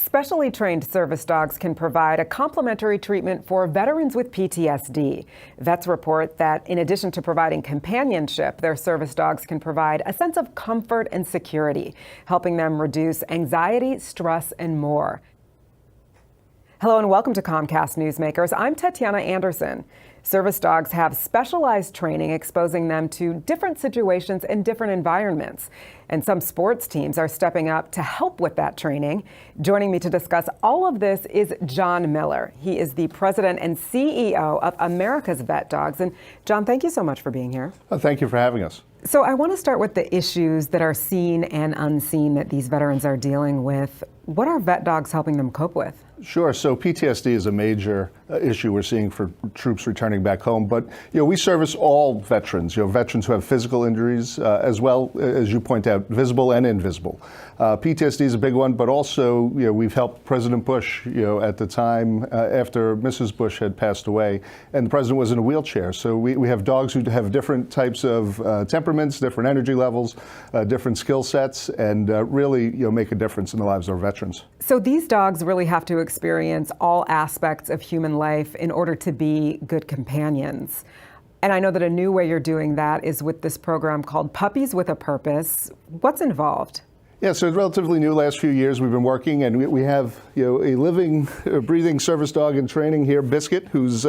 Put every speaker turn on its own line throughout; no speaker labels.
Specially trained service dogs can provide a complimentary treatment for veterans with PTSD. Vets report that in addition to providing companionship, their service dogs can provide a sense of comfort and security, helping them reduce anxiety, stress, and more. Hello and welcome to Comcast Newsmakers. I'm Tatiana Anderson. Service dogs have specialized training exposing them to different situations and different environments. And some sports teams are stepping up to help with that training. Joining me to discuss all of this is John Miller. He is the president and CEO of America's VetDogs. And John, thank you so much for being here.
Well, thank you for having us.
So I want to start with the issues that are seen and unseen that these veterans are dealing with. What are VetDogs helping them cope with?
Sure. So PTSD is a major issue we're seeing for troops returning back home. But we service all veterans. Veterans who have physical injuries, as well as you point out, visible and invisible. PTSD is a big one, but also we've helped President Bush. At the time after Mrs. Bush had passed away, and the president was in a wheelchair. So we have dogs who have different types of temperaments, different energy levels, different skill sets, and really make a difference in the lives of our veterans.
So these dogs really have to experience all aspects of human life in order to be good companions. And I know that a new way you're doing that is with this program called Puppies with a Purpose. What's involved?
Yeah, so it's relatively new. Last few years we've been working, and we have a living, breathing service dog in training here, Biscuit, who's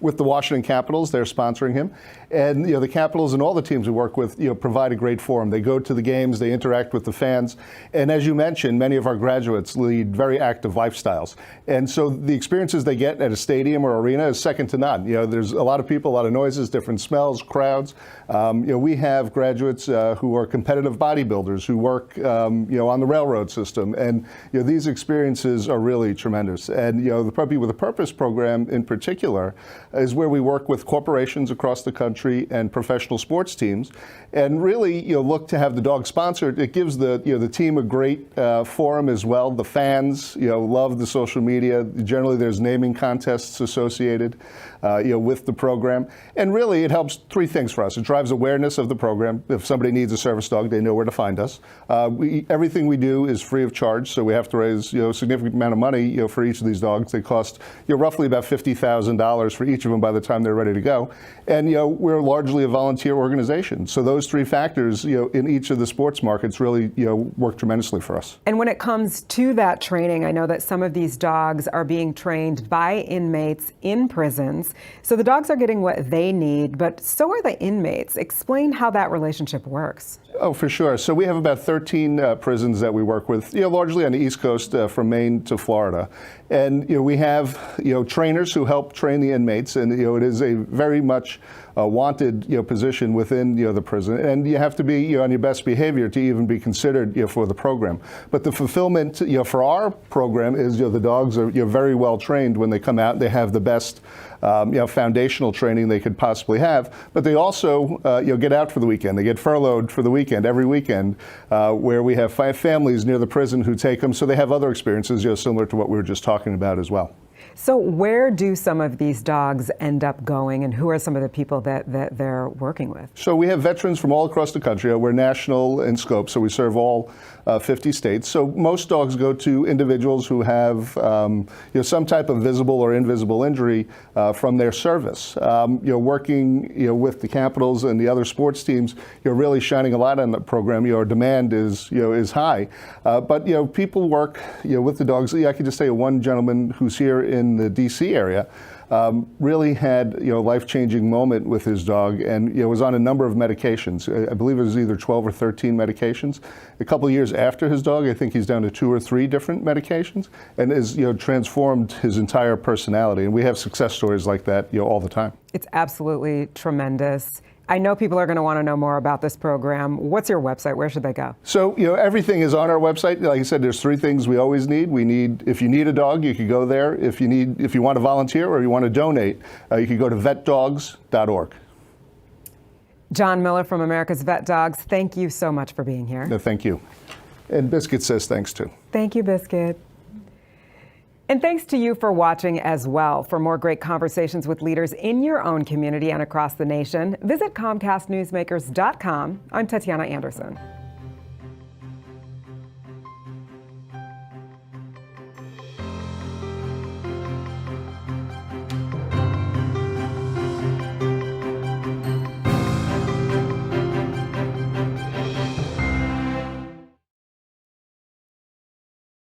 with the Washington Capitals. They're sponsoring him, and the Capitals and all the teams we work with provide a great forum. They go to the games, they interact with the fans, and as you mentioned, many of our graduates lead very active lifestyles, and so the experiences they get at a stadium or arena is second to none. There's a lot of people, a lot of noises, different smells, crowds. We have graduates who are competitive bodybuilders who work on the railroad system, and these experiences are really tremendous. And the Puppy with a Purpose program in particular is where we work with corporations across the country and professional sports teams, and really look to have the dog sponsored. It gives the team a great forum as well. The fans love the social media. Generally, there's naming contests associated with the program, and really it helps three things for us. It drives awareness of the program. If somebody needs a service dog, they know where to find us. Everything we do is free of charge, so we have to raise a significant amount of money for each of these dogs. They cost roughly about $50,000 for each of them by the time they're ready to go. And we're largely a volunteer organization, so those three factors in each of the sports markets really work tremendously for us.
And when it comes to that training, I know that some of these dogs are being trained by inmates in prisons, so the dogs are getting what they need, but so are the inmates. Explain how that relationship works.
Oh, for sure. So we have about 13 prisons that we work with, largely on the East Coast, from Maine to Florida. And we have trainers who help train the inmates, and it is a very much wanted position within the prison, and you have to be on your best behavior to even be considered for the program. But the fulfillment for our program is the dogs are very well trained when they come out. They have the best foundational training they could possibly have, but they also get out for the weekend. They get furloughed for the weekend every weekend, where we have 5 families near the prison who take them, so they have other experiences similar to what we were just talking about as well.
So where do some of these dogs end up going, and who are some of the people that they're working with? So
we have veterans from all across the country. We're national in scope, so we serve all 50 states. So most dogs go to individuals who have some type of visible or invisible injury from their service. Working with the Capitals and the other sports teams, really shining a light on the program. Our demand is high, but people work with the dogs. I could just say one gentleman who's here in the D.C. area really had a life-changing moment with his dog, and was on a number of medications. I believe it was either 12 or 13 medications. A couple of years after his dog, I think he's down to 2 or 3 different medications, and has transformed his entire personality. And we have success stories like that all the time.
It's absolutely tremendous. I know people are going to want to know more about this program. What's your website? Where should they go?
So, everything is on our website. Like I said, there's 3 things we always need. If you need a dog, you could go there. If you want to volunteer or you want to donate, you could go to VetDogs.org.
John Miller from America's VetDogs, thank you so much for being here.
No, thank you. And Biscuit says thanks too.
Thank you, Biscuit. And thanks to you for watching as well. For more great conversations with leaders in your own community and across the nation, visit ComcastNewsmakers.com. I'm Tatiana Anderson.